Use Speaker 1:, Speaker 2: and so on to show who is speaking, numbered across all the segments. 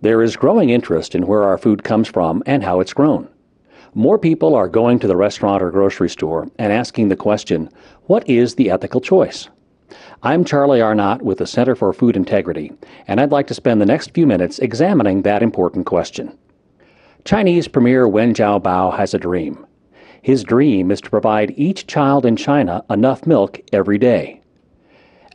Speaker 1: There is growing interest in where our food comes from and how it's grown. More people are going to the restaurant or grocery store and asking the question, what is the ethical choice? I'm Charlie Arnott with the Center for Food Integrity, and I'd like to spend the next few minutes examining that important question. Chinese Premier Wen Jiabao has a dream. His dream is to provide each child in China enough milk every day.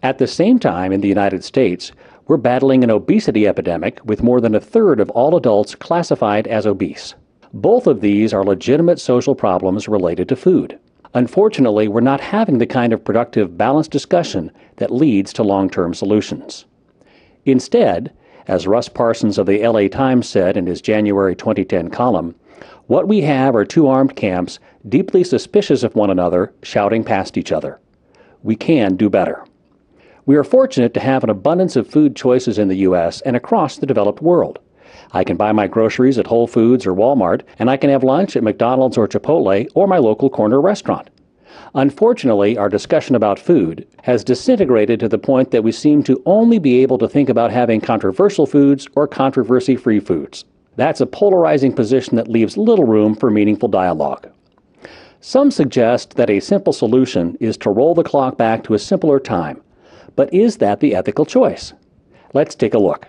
Speaker 1: At the same time, in the United States, we're battling an obesity epidemic with more than a third of all adults classified as obese. Both of these are legitimate social problems related to food. Unfortunately, we're not having the kind of productive, balanced discussion that leads to long-term solutions. Instead, as Russ Parsons of the LA Times said in his January 2010 column, what we have are two armed camps deeply suspicious of one another, shouting past each other. We can do better. We are fortunate to have an abundance of food choices in the U.S. and across the developed world. I can buy my groceries at Whole Foods or Walmart, and I can have lunch at McDonald's or Chipotle or my local corner restaurant. Unfortunately, our discussion about food has disintegrated to the point that we seem to only be able to think about having controversial foods or controversy-free foods. That's a polarizing position that leaves little room for meaningful dialogue. Some suggest that a simple solution is to roll the clock back to a simpler time. But is that the ethical choice? Let's take a look.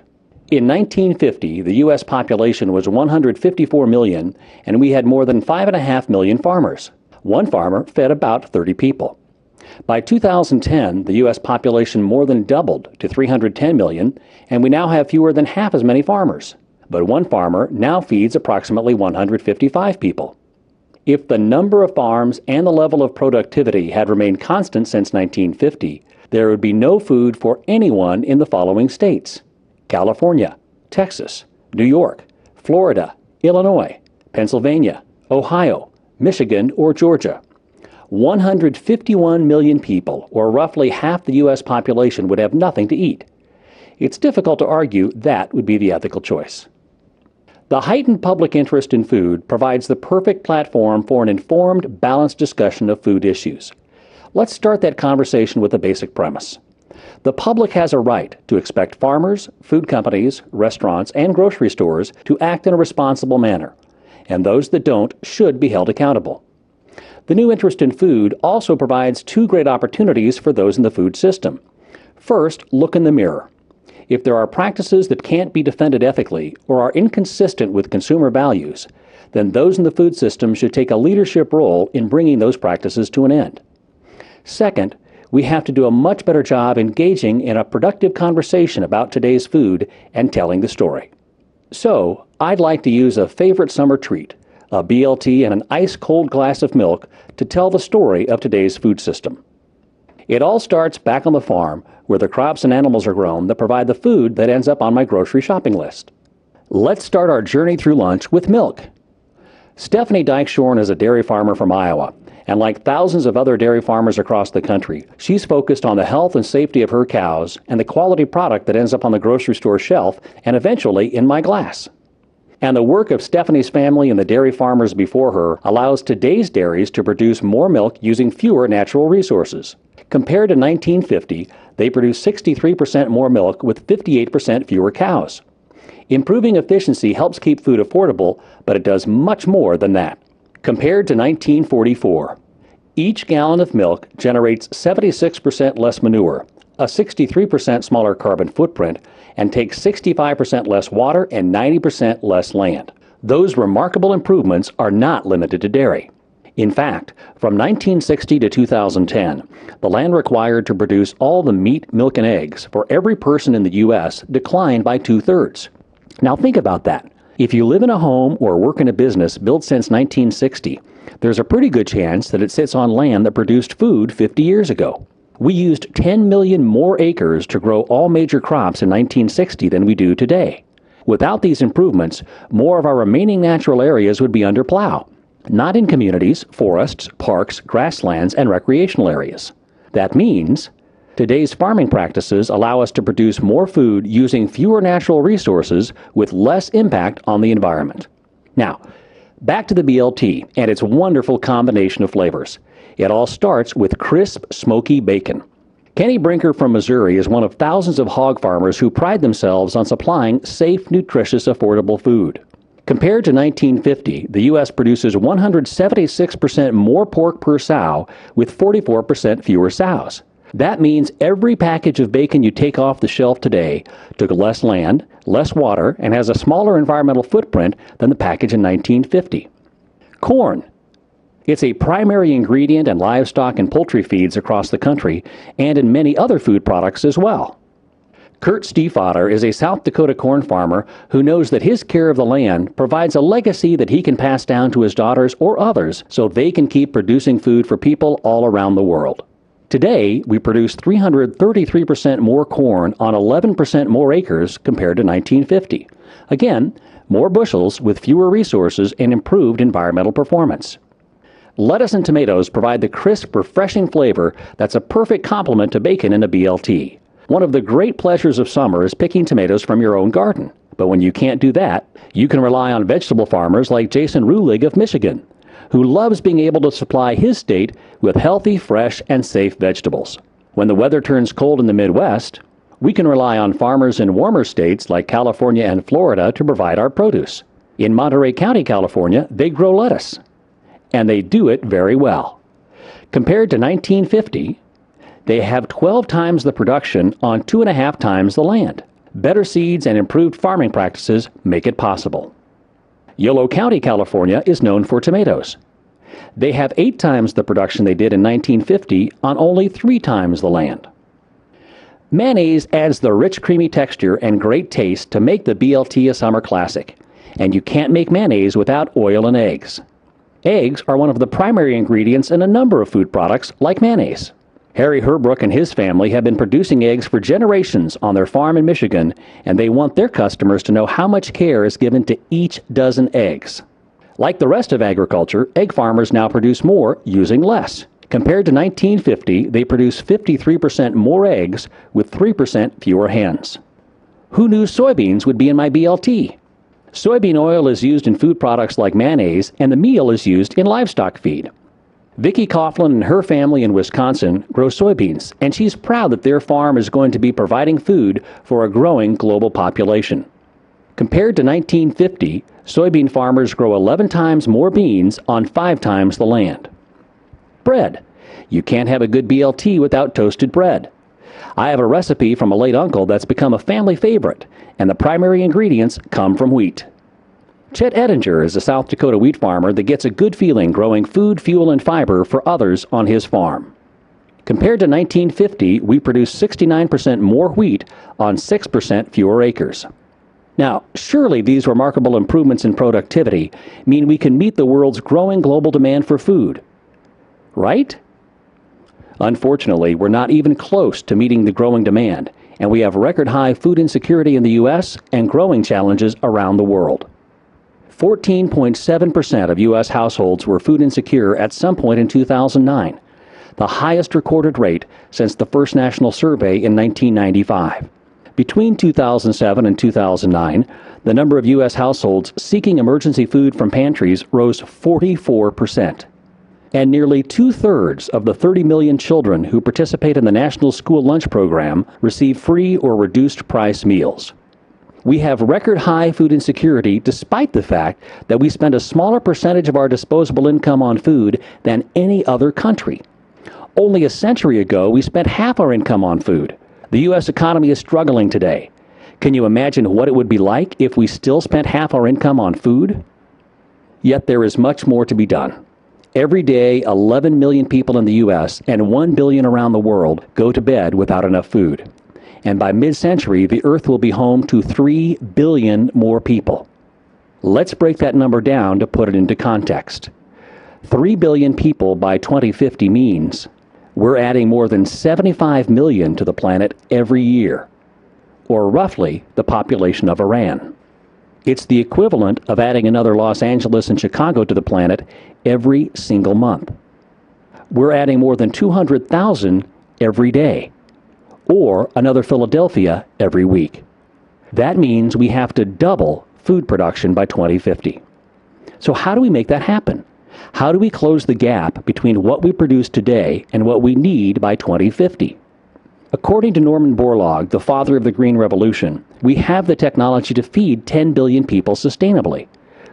Speaker 1: In 1950, the U.S. population was 154 million, and we had more than 5.5 million farmers. One farmer fed about 30 people. By 2010, the U.S. population more than doubled to 310 million, and we now have fewer than half as many farmers. But one farmer now feeds approximately 155 people. If the number of farms and the level of productivity had remained constant since 1950, there would be no food for anyone in the following states: California, Texas, New York, Florida, Illinois, Pennsylvania, Ohio, Michigan, or Georgia. 151 million people, or roughly half the U.S. population, would have nothing to eat. It's difficult to argue that would be the ethical choice. The heightened public interest in food provides the perfect platform for an informed, balanced discussion of food issues. Let's start that conversation with a basic premise. The public has a right to expect farmers, food companies, restaurants, and grocery stores to act in a responsible manner, and those that don't should be held accountable. The new interest in food also provides two great opportunities for those in the food system. First, look in the mirror. If there are practices that can't be defended ethically or are inconsistent with consumer values, then those in the food system should take a leadership role in bringing those practices to an end. Second, we have to do a much better job engaging in a productive conversation about today's food and telling the story. So, I'd like to use a favorite summer treat, a BLT and an ice-cold glass of milk, to tell the story of today's food system. It all starts back on the farm, where the crops and animals are grown that provide the food that ends up on my grocery shopping list. Let's start our journey through lunch with milk. Stephanie Dykeshorn is a dairy farmer from Iowa, and like thousands of other dairy farmers across the country, she's focused on the health and safety of her cows and the quality product that ends up on the grocery store shelf and eventually in my glass. And the work of Stephanie's family and the dairy farmers before her allows today's dairies to produce more milk using fewer natural resources. Compared to 1950, they produce 63% more milk with 58% fewer cows. Improving efficiency helps keep food affordable, but it does much more than that. Compared to 1944, each gallon of milk generates 76% less manure, a 63% smaller carbon footprint, and takes 65% less water and 90% less land. Those remarkable improvements are not limited to dairy. In fact, from 1960 to 2010, the land required to produce all the meat, milk, and eggs for every person in the U.S. declined by 2/3. Now think about that. If you live in a home or work in a business built since 1960, there's a pretty good chance that it sits on land that produced food 50 years ago. We used 10 million more acres to grow all major crops in 1960 than we do today. Without these improvements, more of our remaining natural areas would be under plow, not in communities, forests, parks, grasslands, and recreational areas. That means today's farming practices allow us to produce more food using fewer natural resources with less impact on the environment. Now, back to the BLT and its wonderful combination of flavors. It all starts with crisp, smoky bacon. Kenny Brinker from Missouri is one of thousands of hog farmers who pride themselves on supplying safe, nutritious, affordable food. Compared to 1950, the U.S. produces 176% more pork per sow with 44% fewer sows. That means every package of bacon you take off the shelf today took less land, less water, and has a smaller environmental footprint than the package in 1950. Corn. It's a primary ingredient in livestock and poultry feeds across the country and in many other food products as well. Kurt Stiefvater is a South Dakota corn farmer who knows that his care of the land provides a legacy that he can pass down to his daughters or others so they can keep producing food for people all around the world. Today, we produce 333% more corn on 11% more acres compared to 1950. Again, more bushels with fewer resources and improved environmental performance. Lettuce and tomatoes provide the crisp, refreshing flavor that's a perfect complement to bacon in a BLT. One of the great pleasures of summer is picking tomatoes from your own garden. But when you can't do that, you can rely on vegetable farmers like Jason Ruhlig of Michigan, who loves being able to supply his state with healthy, fresh, and safe vegetables. When the weather turns cold in the Midwest, we can rely on farmers in warmer states like California and Florida to provide our produce. In Monterey County, California, they grow lettuce. And they do it very well. Compared to 1950, they have 12 times the production on 2.5 times the land. Better seeds and improved farming practices make it possible. Yolo County, California is known for tomatoes. They have 8 times the production they did in 1950 on only 3 times the land. Mayonnaise adds the rich, creamy texture and great taste to make the BLT a summer classic. And you can't make mayonnaise without oil and eggs. Eggs are one of the primary ingredients in a number of food products like mayonnaise. Harry Herbrook and his family have been producing eggs for generations on their farm in Michigan, and they want their customers to know how much care is given to each dozen eggs. Like the rest of agriculture, egg farmers now produce more using less. Compared to 1950, they produce 53% more eggs with 3% fewer hens. Who knew soybeans would be in my BLT? Soybean oil is used in food products like mayonnaise, and the meal is used in livestock feed. Vicki Coughlin and her family in Wisconsin grow soybeans, and she's proud that their farm is going to be providing food for a growing global population. Compared to 1950, soybean farmers grow 11 times more beans on 5 times the land. Bread. You can't have a good BLT without toasted bread. I have a recipe from a late uncle that's become a family favorite, and the primary ingredients come from wheat. Chet Ettinger is a South Dakota wheat farmer that gets a good feeling growing food, fuel, and fiber for others on his farm. Compared to 1950, we produce 69% more wheat on 6% fewer acres. Now, surely these remarkable improvements in productivity mean we can meet the world's growing global demand for food, right? Unfortunately, we're not even close to meeting the growing demand, and we have record-high food insecurity in the U.S. and growing challenges around the world. 14.7% of U.S. households were food insecure at some point in 2009, the highest recorded rate since the first national survey in 1995. Between 2007 and 2009, the number of U.S. households seeking emergency food from pantries rose 44%. And nearly 2/3 of the 30 million children who participate in the National School Lunch Program receive free or reduced price meals. We have record high food insecurity despite the fact that we spend a smaller percentage of our disposable income on food than any other country. Only a century ago, we spent half our income on food. The U.S. economy is struggling today. Can you imagine what it would be like if we still spent half our income on food? Yet there is much more to be done. Every day, 11 million people in the U.S. and 1 billion around the world go to bed without enough food. And by mid-century, the Earth will be home to 3 billion more people. Let's break that number down to put it into context. 3 billion people by 2050 means we're adding more than 75 million to the planet every year, or roughly the population of Iran. It's the equivalent of adding another Los Angeles and Chicago to the planet every single month. We're adding more than 200,000 every day, or another Philadelphia every week. That means we have to double food production by 2050. So how do we make that happen? How do we close the gap between what we produce today and what we need by 2050? According to Norman Borlaug, the father of the Green Revolution, we have the technology to feed 10 billion people sustainably.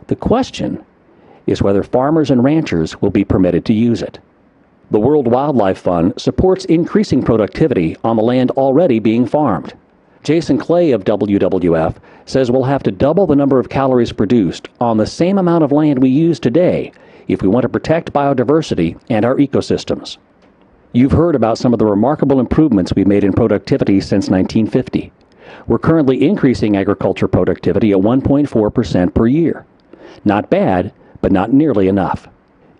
Speaker 1: The question is whether farmers and ranchers will be permitted to use it. The World Wildlife Fund supports increasing productivity on the land already being farmed. Jason Clay of WWF says we'll have to double the number of calories produced on the same amount of land we use today if we want to protect biodiversity and our ecosystems. You've heard about some of the remarkable improvements we've made in productivity since 1950. We're currently increasing agriculture productivity at 1.4% per year. Not bad, but not nearly enough.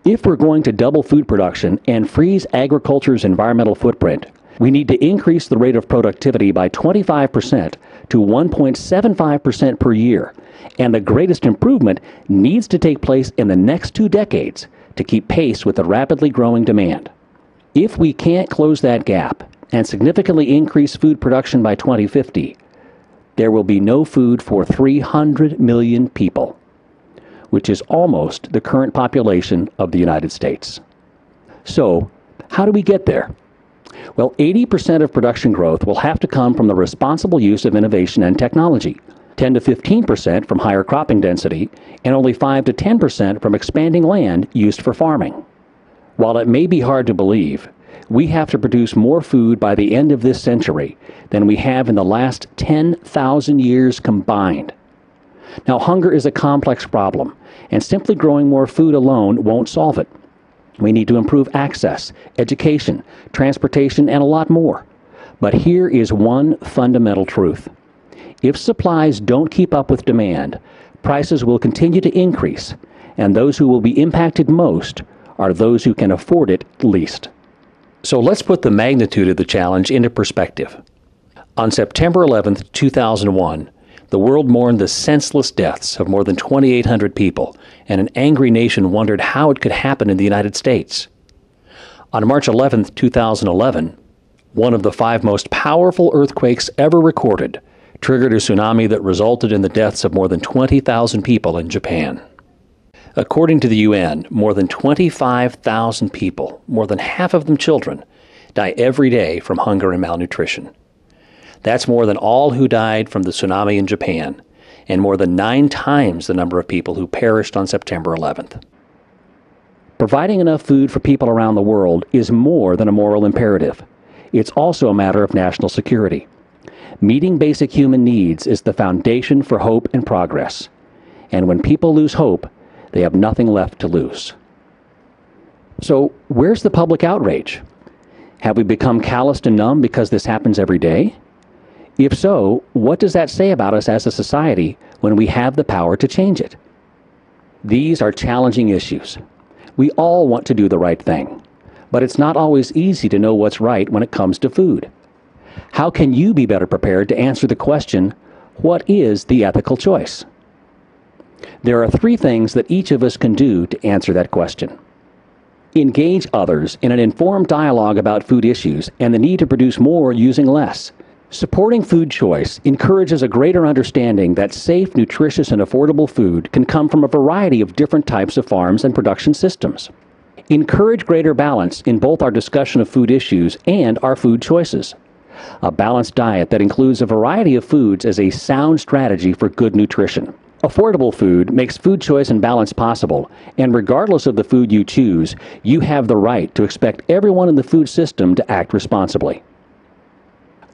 Speaker 1: If we're going to double food production and freeze agriculture's environmental footprint, we need to increase the rate of productivity by 25% to 1.75% per year, and the greatest improvement needs to take place in the next 2 decades to keep pace with the rapidly growing demand. If we can't close that gap and significantly increase food production by 2050, there will be no food for 300 million people, which is almost the current population of the United States. So, how do we get there? Well, 80% of production growth will have to come from the responsible use of innovation and technology, 10 to 15% from higher cropping density, and only 5 to 10% from expanding land used for farming. While it may be hard to believe, we have to produce more food by the end of this century than we have in the last 10,000 years combined. Now, hunger is a complex problem, and simply growing more food alone won't solve it. We need to improve access, education, transportation, and a lot more. But here is one fundamental truth. If supplies don't keep up with demand, prices will continue to increase, and those who will be impacted most are those who can afford it least. So let's put the magnitude of the challenge into perspective. On September 11, 2001, the world mourned the senseless deaths of more than 2,800 people, and an angry nation wondered how it could happen in the United States. On March 11, 2011, one of the 5 most powerful earthquakes ever recorded triggered a tsunami that resulted in the deaths of more than 20,000 people in Japan. According to the UN, more than 25,000 people, more than half of them children, die every day from hunger and malnutrition. That's more than all who died from the tsunami in Japan, and more than 9 times the number of people who perished on September 11th. Providing enough food for people around the world is more than a moral imperative. It's also a matter of national security. Meeting basic human needs is the foundation for hope and progress. And when people lose hope, they have nothing left to lose. So, where's the public outrage? Have we become calloused and numb because this happens every day? If so, what does that say about us as a society when we have the power to change it? These are challenging issues. We all want to do the right thing, but it's not always easy to know what's right when it comes to food. How can you be better prepared to answer the question, what is the ethical choice? There are 3 things that each of us can do to answer that question. Engage others in an informed dialogue about food issues and the need to produce more using less. Supporting food choice encourages a greater understanding that safe, nutritious, and affordable food can come from a variety of different types of farms and production systems. Encourage greater balance in both our discussion of food issues and our food choices. A balanced diet that includes a variety of foods is a sound strategy for good nutrition. Affordable food makes food choice and balance possible, and regardless of the food you choose, you have the right to expect everyone in the food system to act responsibly.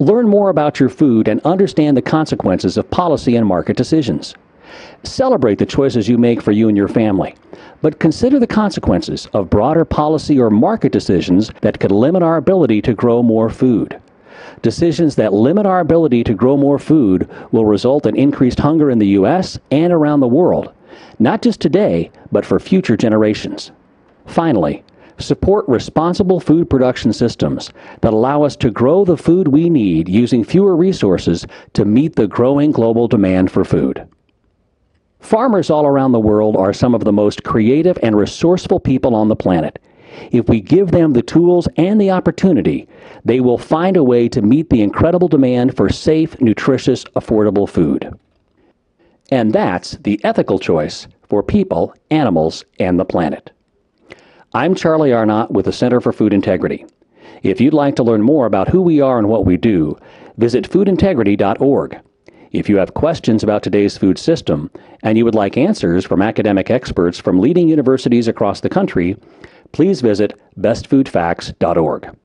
Speaker 1: Learn more about your food and understand the consequences of policy and market decisions. Celebrate the choices you make for you and your family, but consider the consequences of broader policy or market decisions that could limit our ability to grow more food. Decisions that limit our ability to grow more food will result in increased hunger in the U.S. and around the world, not just today, but for future generations. Finally, support responsible food production systems that allow us to grow the food we need using fewer resources to meet the growing global demand for food. Farmers all around the world are some of the most creative and resourceful people on the planet. If we give them the tools and the opportunity, they will find a way to meet the incredible demand for safe, nutritious, affordable food. And that's the ethical choice for people, animals, and the planet. I'm Charlie Arnott with the Center for Food Integrity. If you'd like to learn more about who we are and what we do, visit foodintegrity.org. If you have questions about today's food system and you would like answers from academic experts from leading universities across the country, please visit bestfoodfacts.org.